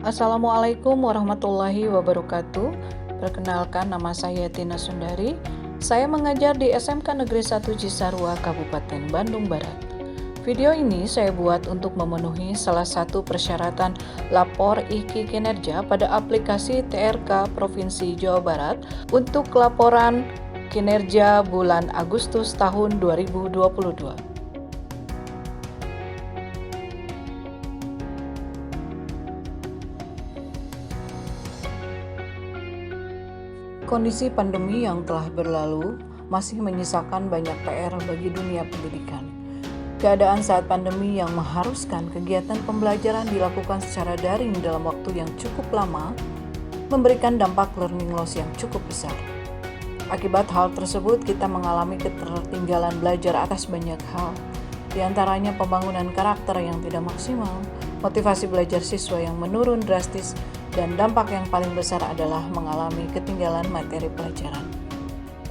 Assalamualaikum warahmatullahi wabarakatuh. Perkenalkan, nama saya Tina Sundari. Saya mengajar di SMK Negeri 1 Cisarua, Kabupaten Bandung Barat. Video ini saya buat untuk memenuhi salah satu persyaratan lapor IKI kinerja pada aplikasi TRK Provinsi Jawa Barat untuk laporan kinerja bulan Agustus tahun 2022. Kondisi pandemi yang telah berlalu masih menyisakan banyak PR bagi dunia pendidikan. Keadaan saat pandemi yang mengharuskan kegiatan pembelajaran dilakukan secara daring dalam waktu yang cukup lama memberikan dampak learning loss yang cukup besar. Akibat hal tersebut, kita mengalami ketertinggalan belajar atas banyak hal, di antaranya pembangunan karakter yang tidak maksimal, motivasi belajar siswa yang menurun drastis, dan dampak yang paling besar adalah mengalami ketinggalan materi pelajaran.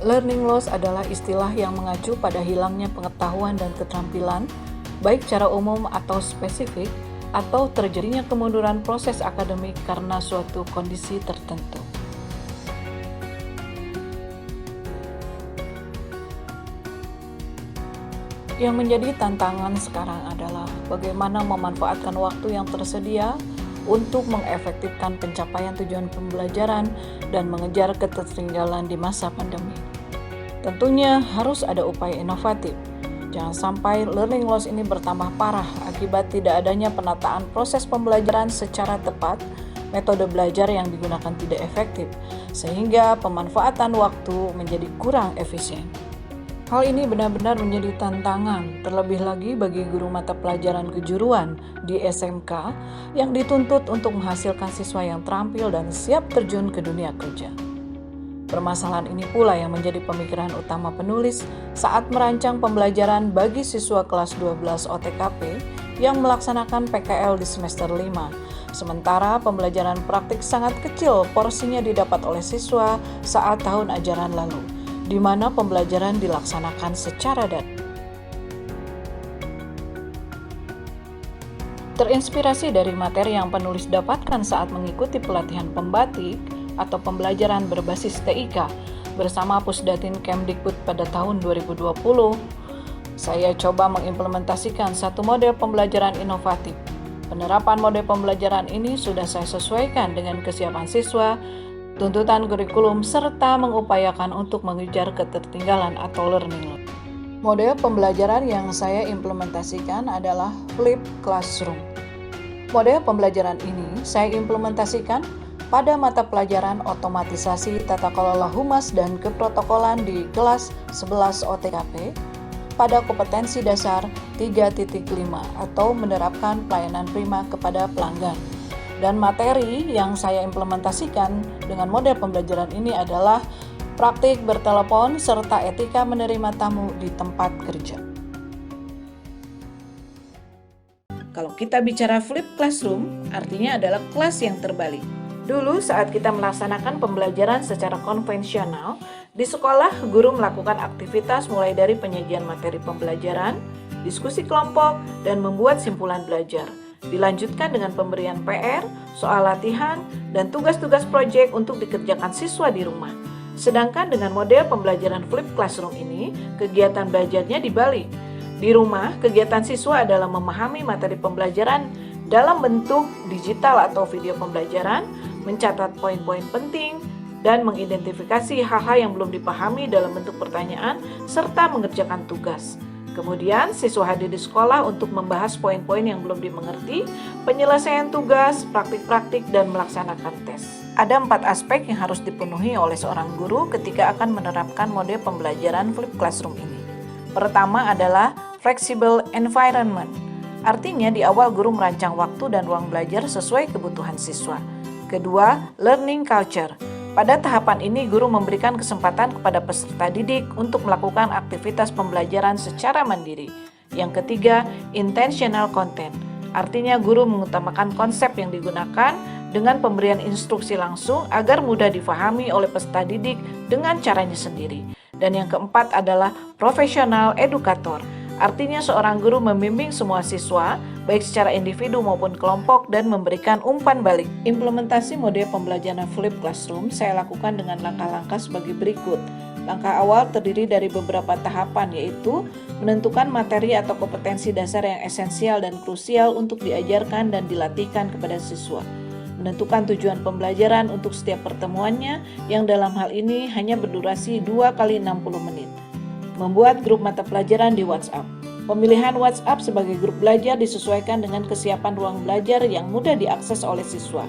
Learning loss adalah istilah yang mengacu pada hilangnya pengetahuan dan keterampilan, baik secara umum atau spesifik, atau terjadinya kemunduran proses akademik karena suatu kondisi tertentu. Yang menjadi tantangan sekarang adalah bagaimana memanfaatkan waktu yang tersedia untuk mengefektifkan pencapaian tujuan pembelajaran dan mengejar ketertinggalan di masa pandemi. Tentunya harus ada upaya inovatif. Jangan sampai learning loss ini bertambah parah akibat tidak adanya penataan proses pembelajaran secara tepat, metode belajar yang digunakan tidak efektif, sehingga pemanfaatan waktu menjadi kurang efisien. Hal ini benar-benar menjadi tantangan, terlebih lagi bagi guru mata pelajaran kejuruan di SMK yang dituntut untuk menghasilkan siswa yang terampil dan siap terjun ke dunia kerja. Permasalahan ini pula yang menjadi pemikiran utama penulis saat merancang pembelajaran bagi siswa kelas 12 OTKP yang melaksanakan PKL di semester 5. Sementara pembelajaran praktik sangat kecil porsinya didapat oleh siswa saat tahun ajaran lalu, di mana pembelajaran dilaksanakan secara daring. Terinspirasi dari materi yang penulis dapatkan saat mengikuti pelatihan pembatik atau pembelajaran berbasis TIK bersama Pusdatin Kemdikbud pada tahun 2020, saya coba mengimplementasikan satu model pembelajaran inovatif. Penerapan model pembelajaran ini sudah saya sesuaikan dengan kesiapan siswa, tuntutan kurikulum, serta mengupayakan untuk mengejar ketertinggalan atau learning loss. Model pembelajaran yang saya implementasikan adalah Flipped Classroom. Model pembelajaran ini saya implementasikan pada mata pelajaran otomatisasi tata kelola humas dan keprotokolan di kelas 11 OTKP pada kompetensi dasar 3.5 atau menerapkan pelayanan prima kepada pelanggan. Dan materi yang saya implementasikan dengan model pembelajaran ini adalah praktik bertelepon serta etika menerima tamu di tempat kerja. Kalau kita bicara flipped classroom, artinya adalah kelas yang terbalik. Dulu saat kita melaksanakan pembelajaran secara konvensional, di sekolah guru melakukan aktivitas mulai dari penyajian materi pembelajaran, diskusi kelompok, dan membuat simpulan belajar. Dilanjutkan dengan pemberian PR, soal latihan, dan tugas-tugas proyek untuk dikerjakan siswa di rumah. Sedangkan dengan model pembelajaran flipped classroom ini, kegiatan belajarnya dibalik. Di rumah, kegiatan siswa adalah memahami materi pembelajaran dalam bentuk digital atau video pembelajaran, mencatat poin-poin penting, dan mengidentifikasi hal-hal yang belum dipahami dalam bentuk pertanyaan, serta mengerjakan tugas. Kemudian, siswa hadir di sekolah untuk membahas poin-poin yang belum dimengerti, penyelesaian tugas, praktik-praktik, dan melaksanakan tes. Ada 4 aspek yang harus dipenuhi oleh seorang guru ketika akan menerapkan model pembelajaran flipped classroom ini. Pertama adalah flexible environment. Artinya di awal guru merancang waktu dan ruang belajar sesuai kebutuhan siswa. Kedua, learning culture. Pada tahapan ini, guru memberikan kesempatan kepada peserta didik untuk melakukan aktivitas pembelajaran secara mandiri. Yang ketiga, intentional content. Artinya guru mengutamakan konsep yang digunakan dengan pemberian instruksi langsung agar mudah difahami oleh peserta didik dengan caranya sendiri. Dan yang keempat adalah profesional edukator. Artinya seorang guru membimbing semua siswa, baik secara individu maupun kelompok, dan memberikan umpan balik. Implementasi mode pembelajaran flipped classroom saya lakukan dengan langkah-langkah sebagai berikut. Langkah awal terdiri dari beberapa tahapan, yaitu menentukan materi atau kompetensi dasar yang esensial dan krusial untuk diajarkan dan dilatihkan kepada siswa. Menentukan tujuan pembelajaran untuk setiap pertemuannya, yang dalam hal ini hanya berdurasi 2 kali 60 menit. Membuat grup mata pelajaran di WhatsApp. Pemilihan WhatsApp sebagai grup belajar disesuaikan dengan kesiapan ruang belajar yang mudah diakses oleh siswa.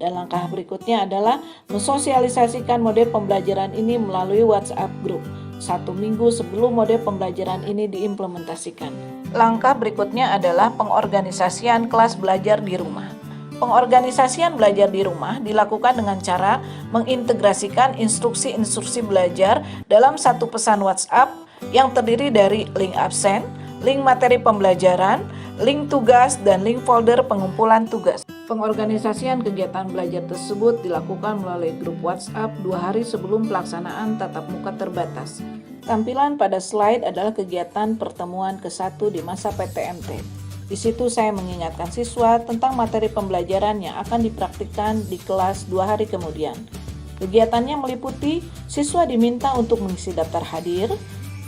Dan langkah berikutnya adalah mensosialisasikan mode pembelajaran ini melalui WhatsApp Group 1 minggu sebelum mode pembelajaran ini diimplementasikan. Langkah berikutnya adalah pengorganisasian kelas belajar di rumah. Pengorganisasian belajar di rumah dilakukan dengan cara mengintegrasikan instruksi-instruksi belajar dalam satu pesan WhatsApp yang terdiri dari link absen, link materi pembelajaran, link tugas, dan link folder pengumpulan tugas. Pengorganisasian kegiatan belajar tersebut dilakukan melalui grup WhatsApp 2 hari sebelum pelaksanaan tatap muka terbatas. Tampilan pada slide adalah kegiatan pertemuan ke-1 di masa PTMT. Di situ saya mengingatkan siswa tentang materi pembelajaran yang akan dipraktikkan di kelas 2 hari kemudian. Kegiatannya meliputi siswa diminta untuk mengisi daftar hadir,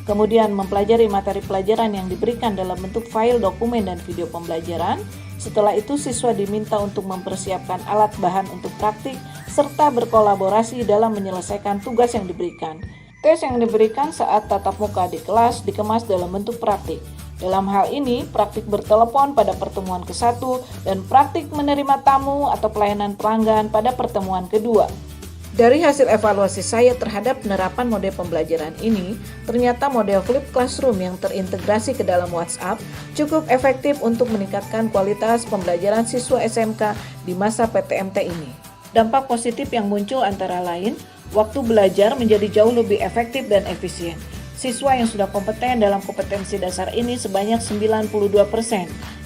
kemudian mempelajari materi pelajaran yang diberikan dalam bentuk file, dokumen, dan video pembelajaran. Setelah itu siswa diminta untuk mempersiapkan alat bahan untuk praktik, serta berkolaborasi dalam menyelesaikan tugas yang diberikan. Tes yang diberikan saat tatap muka di kelas dikemas dalam bentuk praktik. Dalam hal ini, praktik bertelepon pada pertemuan ke-1 dan praktik menerima tamu atau pelayanan pelanggan pada pertemuan kedua. Dari hasil evaluasi saya terhadap penerapan mode pembelajaran ini, ternyata model flipped classroom yang terintegrasi ke dalam WhatsApp cukup efektif untuk meningkatkan kualitas pembelajaran siswa SMK di masa PTMT ini. Dampak positif yang muncul antara lain, waktu belajar menjadi jauh lebih efektif dan efisien. Siswa yang sudah kompeten dalam kompetensi dasar ini sebanyak 92%,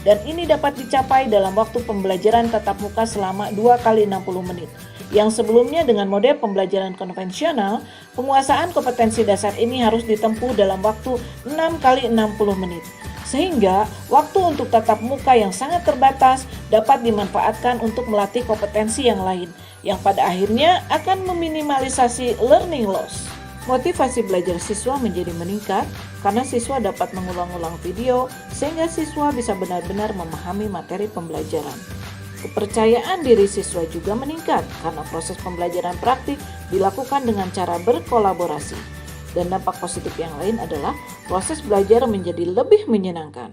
dan ini dapat dicapai dalam waktu pembelajaran tatap muka selama 2 kali 60 menit. Yang sebelumnya dengan mode pembelajaran konvensional, penguasaan kompetensi dasar ini harus ditempuh dalam waktu 6 kali 60 menit. Sehingga waktu untuk tatap muka yang sangat terbatas dapat dimanfaatkan untuk melatih kompetensi yang lain, yang pada akhirnya akan meminimalisasi learning loss. Motivasi belajar siswa menjadi meningkat karena siswa dapat mengulang-ulang video sehingga siswa bisa benar-benar memahami materi pembelajaran. Kepercayaan diri siswa juga meningkat karena proses pembelajaran praktik dilakukan dengan cara berkolaborasi. Dan dampak positif yang lain adalah proses belajar menjadi lebih menyenangkan.